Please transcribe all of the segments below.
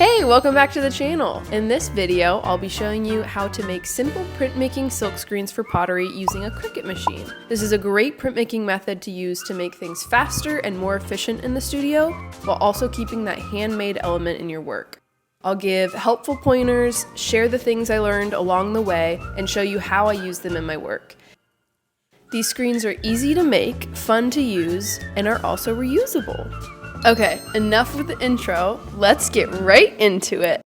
Hey, welcome back to the channel. In this video, I'll be showing you how to make simple printmaking silk screens for pottery using a Cricut machine. This is a great printmaking method to use to make things faster and more efficient in the studio, while also keeping that handmade element in your work. I'll give helpful pointers, share the things I learned along the way, and show you how I use them in my work. These screens are easy to make, fun to use, and are also reusable. Okay, enough with the intro, let's get right into it.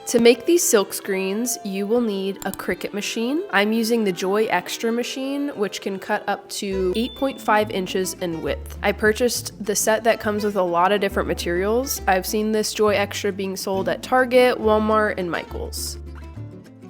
To make these silk screens, you will need a Cricut machine. I'm using the Joy Extra machine, which can cut up to 8.5 inches in width. I purchased the set that comes with a lot of different materials. I've seen this Joy Extra being sold at Target, Walmart, and Michaels.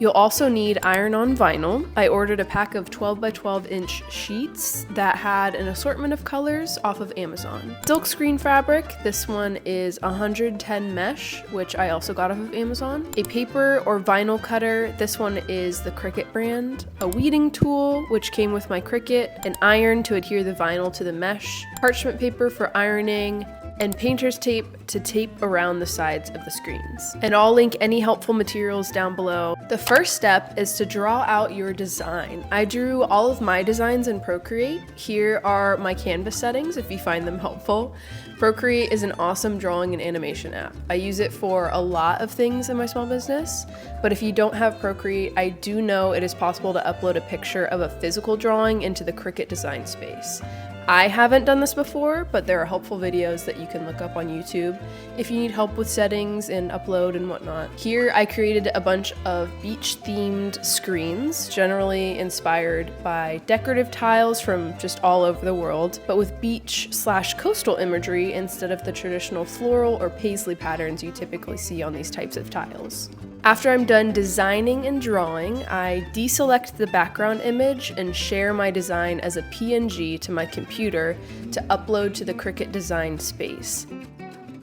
You'll also need iron-on vinyl. I ordered a pack of 12 by 12 inch sheets that had an assortment of colors off of Amazon. Silk screen fabric, this one is 110 mesh, which I also got off of Amazon. A paper or vinyl cutter, this one is the Cricut brand. A weeding tool, which came with my Cricut. An iron to adhere the vinyl to the mesh. Parchment paper for ironing. And painter's tape to tape around the sides of the screens. And I'll link any helpful materials down below. The first step is to draw out your design. I drew all of my designs in Procreate. Here are my canvas settings if you find them helpful. Procreate is an awesome drawing and animation app. I use it for a lot of things in my small business, but if you don't have Procreate, I do know it is possible to upload a picture of a physical drawing into the Cricut Design Space. I haven't done this before, but there are helpful videos that you can look up on YouTube if you need help with settings and upload and whatnot. Here I created a bunch of beach-themed screens, generally inspired by decorative tiles from just all over the world, but with beach/coastal imagery instead of the traditional floral or paisley patterns you typically see on these types of tiles. After I'm done designing and drawing, I deselect the background image and share my design as a PNG to my computer to upload to the Cricut Design Space.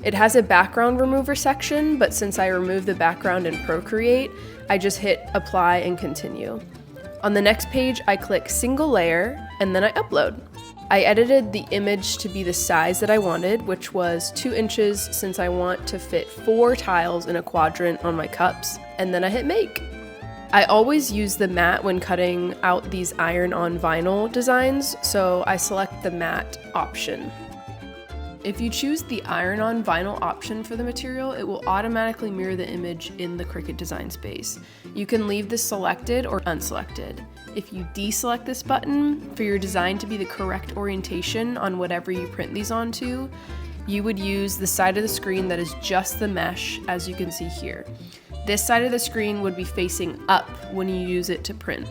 It has a background remover section, but since I removed the background in Procreate, I just hit apply and continue. On the next page, I click single layer and then I upload. I edited the image to be the size that I wanted, which was 2 inches since I want to fit 4 tiles in a quadrant on my cups, and then I hit make. I always use the mat when cutting out these iron-on vinyl designs, so I select the mat option. If you choose the iron-on vinyl option for the material, it will automatically mirror the image in the Cricut Design Space. You can leave this selected or unselected. If you deselect this button for your design to be the correct orientation on whatever you print these onto, you would use the side of the screen that is just the mesh, as you can see here. This side of the screen would be facing up when you use it to print.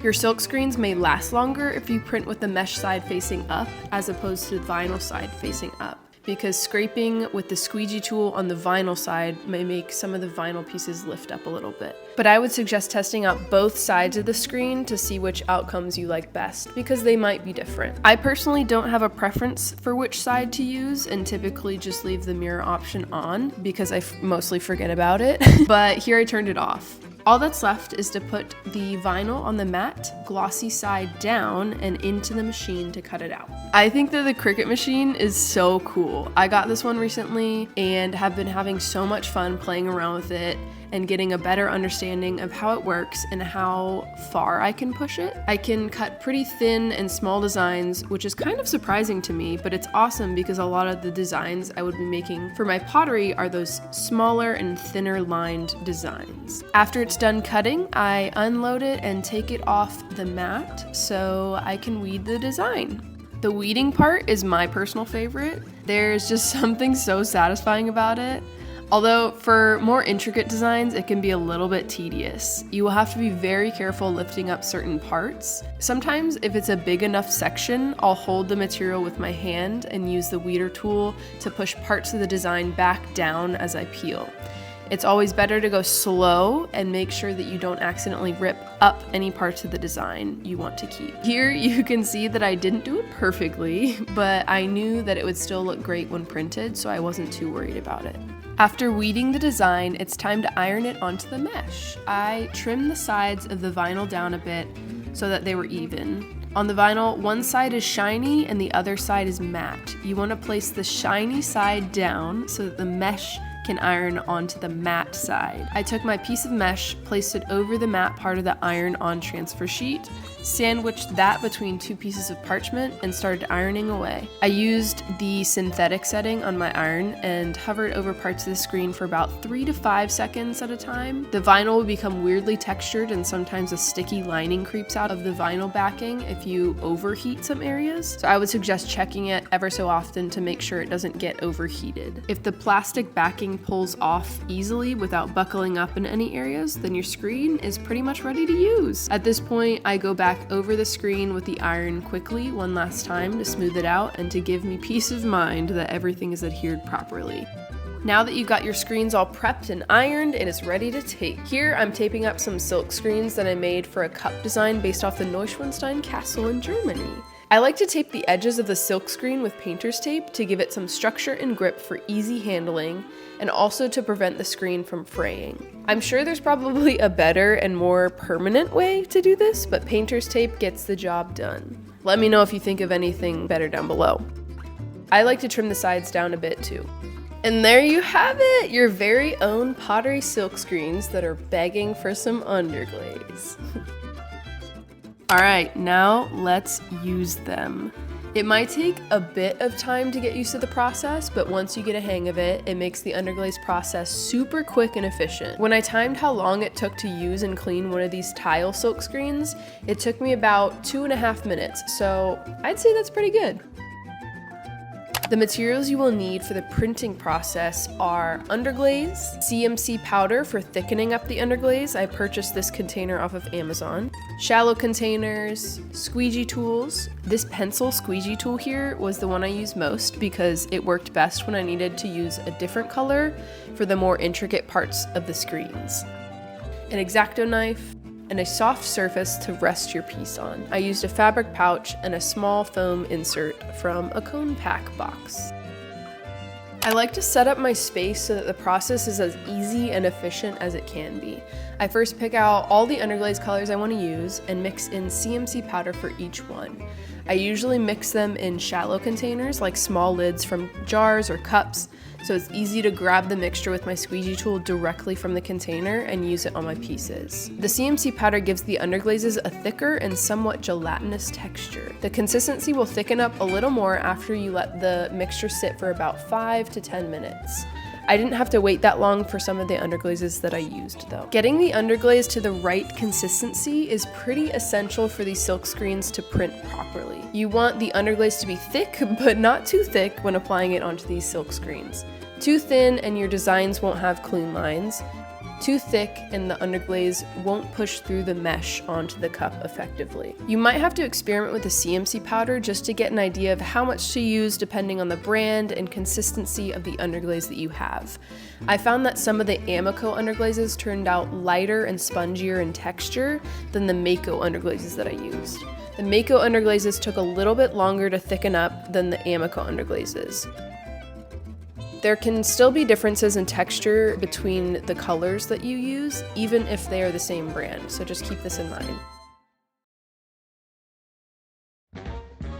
Your silk screens may last longer if you print with the mesh side facing up as opposed to the vinyl side facing up, because scraping with the squeegee tool on the vinyl side may make some of the vinyl pieces lift up a little bit. But I would suggest testing out both sides of the screen to see which outcomes you like best, because they might be different. I personally don't have a preference for which side to use and typically just leave the mirror option on because I mostly forget about it, but here I turned it off. All that's left is to put the vinyl on the matte, glossy side down and into the machine to cut it out. I think that the Cricut machine is so cool. I got this one recently and have been having so much fun playing around with it and getting a better understanding of how it works and how far I can push it. I can cut pretty thin and small designs, which is kind of surprising to me, but it's awesome because a lot of the designs I would be making for my pottery are those smaller and thinner lined designs. After it's done cutting, I unload it and take it off the mat so I can weed the design. The weeding part is my personal favorite. There's just something so satisfying about it. Although for more intricate designs, it can be a little bit tedious. You will have to be very careful lifting up certain parts. Sometimes if it's a big enough section, I'll hold the material with my hand and use the weeder tool to push parts of the design back down as I peel. It's always better to go slow and make sure that you don't accidentally rip up any parts of the design you want to keep. Here you can see that I didn't do it perfectly, but I knew that it would still look great when printed, so I wasn't too worried about it. After weeding the design, it's time to iron it onto the mesh. I trimmed the sides of the vinyl down a bit so that they were even. On the vinyl, one side is shiny and the other side is matte. You want to place the shiny side down so that the mesh can iron onto the matte side. I took my piece of mesh, placed it over the matte part of the iron-on transfer sheet, sandwiched that between two pieces of parchment, and started ironing away. I used the synthetic setting on my iron and hovered over parts of the screen for about 3 to 5 seconds at a time. The vinyl would become weirdly textured and sometimes a sticky lining creeps out of the vinyl backing if you overheat some areas. So I would suggest checking it ever so often to make sure it doesn't get overheated. If the plastic backing pulls off easily without buckling up in any areas, then your screen is pretty much ready to use. At this point, I go back over the screen with the iron quickly one last time to smooth it out and to give me peace of mind that everything is adhered properly. Now that you've got your screens all prepped and ironed, it is ready to tape. Here I'm taping up some silk screens that I made for a cup design based off the Neuschwanstein Castle in Germany. I like to tape the edges of the silk screen with painter's tape to give it some structure and grip for easy handling, and also to prevent the screen from fraying. I'm sure there's probably a better and more permanent way to do this, but painter's tape gets the job done. Let me know if you think of anything better down below. I like to trim the sides down a bit too. And there you have it, your very own pottery silk screens that are begging for some underglaze. All right, now let's use them. It might take a bit of time to get used to the process, but once you get a hang of it, it makes the underglaze process super quick and efficient. When I timed how long it took to use and clean one of these tile silk screens, it took me about 2.5 minutes, so I'd say that's pretty good. The materials you will need for the printing process are underglaze, CMC powder for thickening up the underglaze. I purchased this container off of Amazon. Shallow containers, squeegee tools. This pencil squeegee tool here was the one I used most because it worked best when I needed to use a different color for the more intricate parts of the screens. An X-Acto knife, and a soft surface to rest your piece on. I used a fabric pouch and a small foam insert from a cone pack box. I like to set up my space so that the process is as easy and efficient as it can be. I first pick out all the underglaze colors I want to use and mix in CMC powder for each one. I usually mix them in shallow containers like small lids from jars or cups, so it's easy to grab the mixture with my squeegee tool directly from the container and use it on my pieces. The CMC powder gives the underglazes a thicker and somewhat gelatinous texture. The consistency will thicken up a little more after you let the mixture sit for about 5 to 10 minutes. I didn't have to wait that long for some of the underglazes that I used though. Getting the underglaze to the right consistency is pretty essential for these silk screens to print properly. You want the underglaze to be thick, but not too thick when applying it onto these silk screens. Too thin and your designs won't have clean lines. Too thick and the underglaze won't push through the mesh onto the cup effectively. You might have to experiment with the CMC powder just to get an idea of how much to use depending on the brand and consistency of the underglaze that you have. I found that some of the Amico underglazes turned out lighter and spongier in texture than the Mako underglazes that I used. The Mako underglazes took a little bit longer to thicken up than the Amico underglazes. There can still be differences in texture between the colors that you use, even if they are the same brand, so just keep this in mind.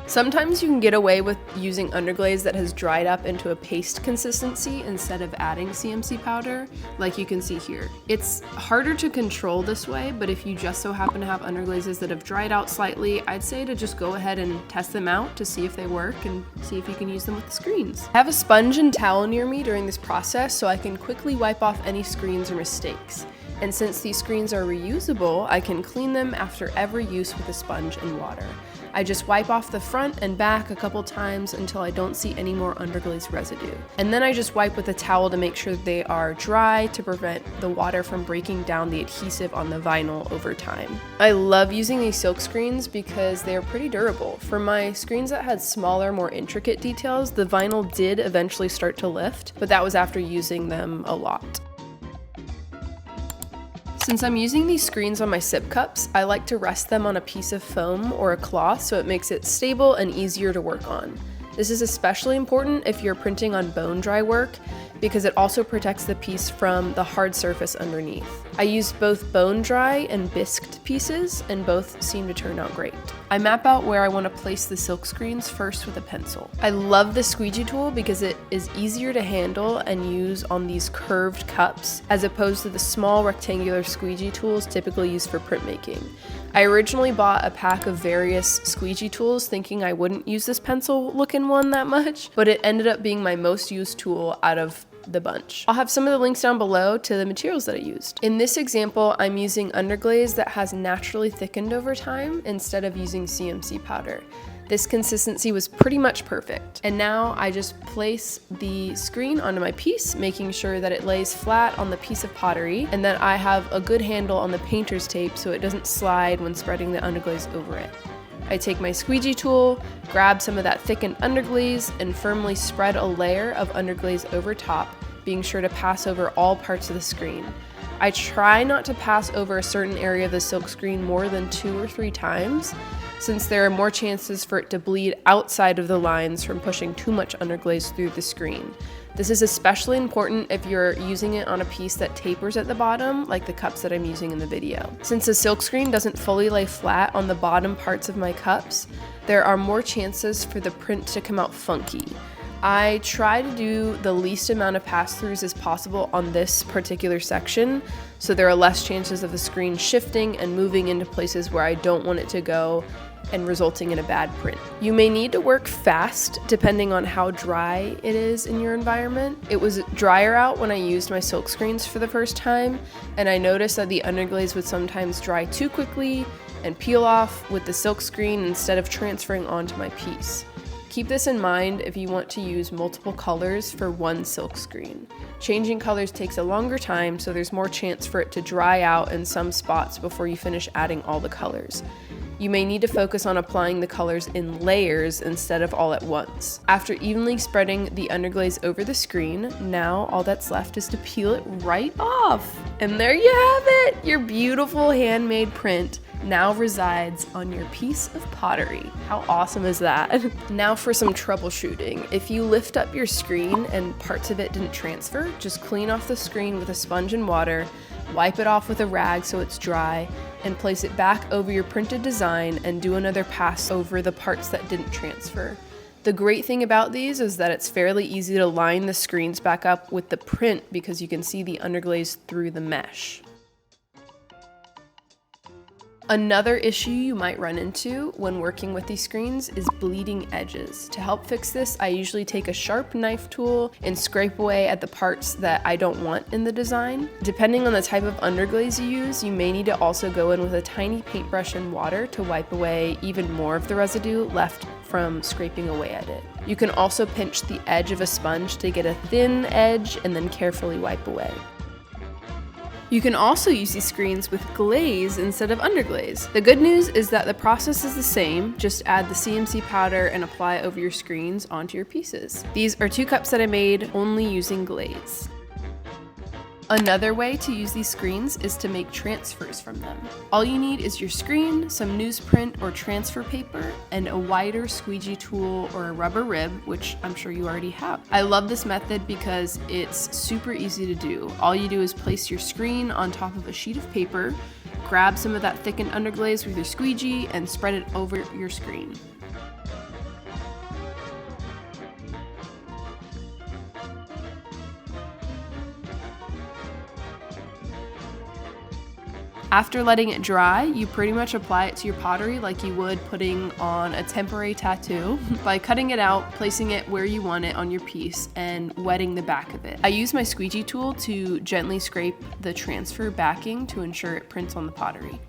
Sometimes you can get away with using underglaze that has dried up into a paste consistency instead of adding CMC powder, like you can see here. It's harder to control this way, but if you just so happen to have underglazes that have dried out slightly, I'd say to just go ahead and test them out to see if they work and see if you can use them with the screens. I have a sponge and towel near me during this process so I can quickly wipe off any screens or mistakes. And since these screens are reusable, I can clean them after every use with a sponge and water. I just wipe off the front and back a couple times until I don't see any more underglaze residue. And then I just wipe with a towel to make sure they are dry to prevent the water from breaking down the adhesive on the vinyl over time. I love using these silk screens because they are pretty durable. For my screens that had smaller, more intricate details, the vinyl did eventually start to lift, but that was after using them a lot. Since I'm using these screens on my sip cups, I like to rest them on a piece of foam or a cloth so it makes it stable and easier to work on. This is especially important if you're printing on bone dry work because it also protects the piece from the hard surface underneath. I used both bone dry and bisqued pieces, and both seem to turn out great. I map out where I want to place the silk screens first with a pencil. I love the squeegee tool because it is easier to handle and use on these curved cups as opposed to the small rectangular squeegee tools typically used for printmaking. I originally bought a pack of various squeegee tools thinking I wouldn't use this pencil looking one that much, but it ended up being my most used tool out of the bunch. I'll have some of the links down below to the materials that I used. In this example, I'm using underglaze that has naturally thickened over time instead of using CMC powder. This consistency was pretty much perfect. And now I just place the screen onto my piece, making sure that it lays flat on the piece of pottery and that I have a good handle on the painter's tape so it doesn't slide when spreading the underglaze over it. I take my squeegee tool, grab some of that thickened underglaze, and firmly spread a layer of underglaze over top, being sure to pass over all parts of the screen. I try not to pass over a certain area of the silk screen more than 2 or 3 times, since there are more chances for it to bleed outside of the lines from pushing too much underglaze through the screen. This is especially important if you're using it on a piece that tapers at the bottom, like the cups that I'm using in the video. Since the silk screen doesn't fully lay flat on the bottom parts of my cups, there are more chances for the print to come out funky. I try to do the least amount of pass-throughs as possible on this particular section, so there are less chances of the screen shifting and moving into places where I don't want it to go and resulting in a bad print. You may need to work fast depending on how dry it is in your environment. It was drier out when I used my silk screens for the first time, and I noticed that the underglaze would sometimes dry too quickly and peel off with the silk screen instead of transferring onto my piece. Keep this in mind if you want to use multiple colors for one silk screen. Changing colors takes a longer time, so there's more chance for it to dry out in some spots before you finish adding all the colors. You may need to focus on applying the colors in layers instead of all at once. After evenly spreading the underglaze over the screen, now all that's left is to peel it right off. And there you have it! Your beautiful handmade print now resides on your piece of pottery. How awesome is that? Now for some troubleshooting. If you lift up your screen and parts of it didn't transfer, just clean off the screen with a sponge and water, wipe it off with a rag so it's dry, and place it back over your printed design and do another pass over the parts that didn't transfer. The great thing about these is that it's fairly easy to line the screens back up with the print because you can see the underglaze through the mesh. Another issue you might run into when working with these screens is bleeding edges. To help fix this, I usually take a sharp knife tool and scrape away at the parts that I don't want in the design. Depending on the type of underglaze you use, you may need to also go in with a tiny paintbrush and water to wipe away even more of the residue left from scraping away at it. You can also pinch the edge of a sponge to get a thin edge and then carefully wipe away. You can also use these screens with glaze instead of underglaze. The good news is that the process is the same, just add the CMC powder and apply it over your screens onto your pieces. These are 2 cups that I made only using glaze. Another way to use these screens is to make transfers from them. All you need is your screen, some newsprint or transfer paper, and a wider squeegee tool or a rubber rib, which I'm sure you already have. I love this method because it's super easy to do. All you do is place your screen on top of a sheet of paper, grab some of that thickened underglaze with your squeegee, and spread it over your screen. After letting it dry, you pretty much apply it to your pottery like you would putting on a temporary tattoo by cutting it out, placing it where you want it on your piece, and wetting the back of it. I use my squeegee tool to gently scrape the transfer backing to ensure it prints on the pottery.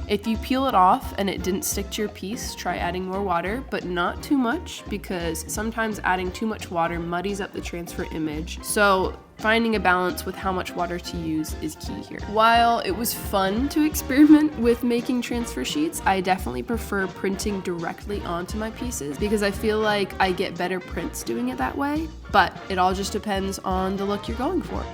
If you peel it off and it didn't stick to your piece, try adding more water, but not too much because sometimes adding too much water muddies up the transfer image. So finding a balance with how much water to use is key here. While it was fun to experiment with making transfer sheets, I definitely prefer printing directly onto my pieces because I feel like I get better prints doing it that way, but it all just depends on the look you're going for.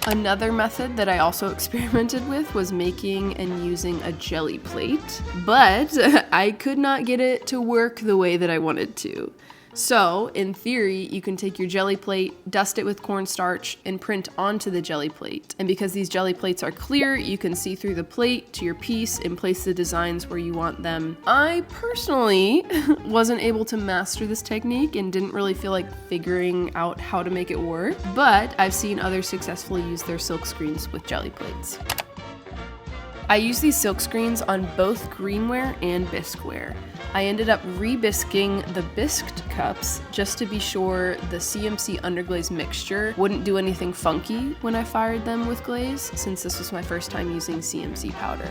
Another method that I also experimented with was making and using a jelly plate, but I could not get it to work the way that I wanted to. So, in theory, you can take your jelly plate, dust it with cornstarch, and print onto the jelly plate. And because these jelly plates are clear, you can see through the plate to your piece and place the designs where you want them. I personally wasn't able to master this technique and didn't really feel like figuring out how to make it work, but I've seen others successfully use their silk screens with jelly plates. I use these silk screens on both greenware and bisqueware. I ended up re-bisquing the bisqued cups just to be sure the CMC underglaze mixture wouldn't do anything funky when I fired them with glaze, since this was my first time using CMC powder.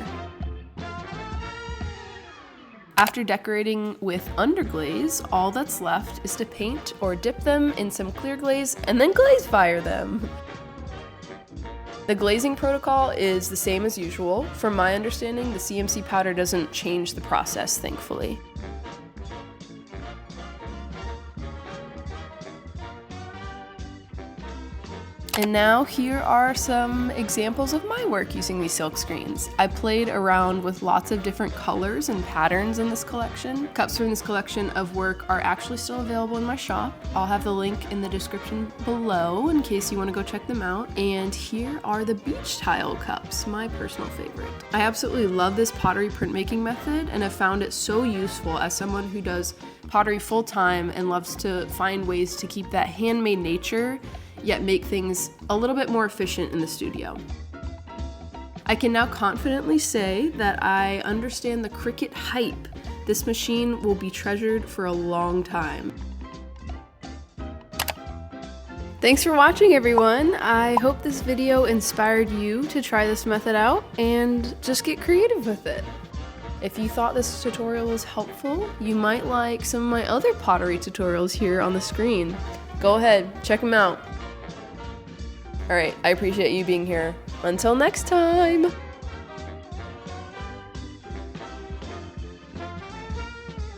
After decorating with underglaze, all that's left is to paint or dip them in some clear glaze and then glaze fire them. The glazing protocol is the same as usual. From my understanding, the CMC powder doesn't change the process, thankfully. And now here are some examples of my work using these silk screens. I played around with lots of different colors and patterns in this collection. Cups from this collection of work are actually still available in my shop. I'll have the link in the description below in case you want to go check them out. And here are the beach tile cups, my personal favorite. I absolutely love this pottery printmaking method and have found it so useful as someone who does pottery full time and loves to find ways to keep that handmade nature yet make things a little bit more efficient in the studio. I can now confidently say that I understand the Cricut hype. This machine will be treasured for a long time. Thanks for watching, everyone. I hope this video inspired you to try this method out and just get creative with it. If you thought this tutorial was helpful, you might like some of my other pottery tutorials here on the screen. Go ahead, check them out. Alright, I appreciate you being here. Until next time!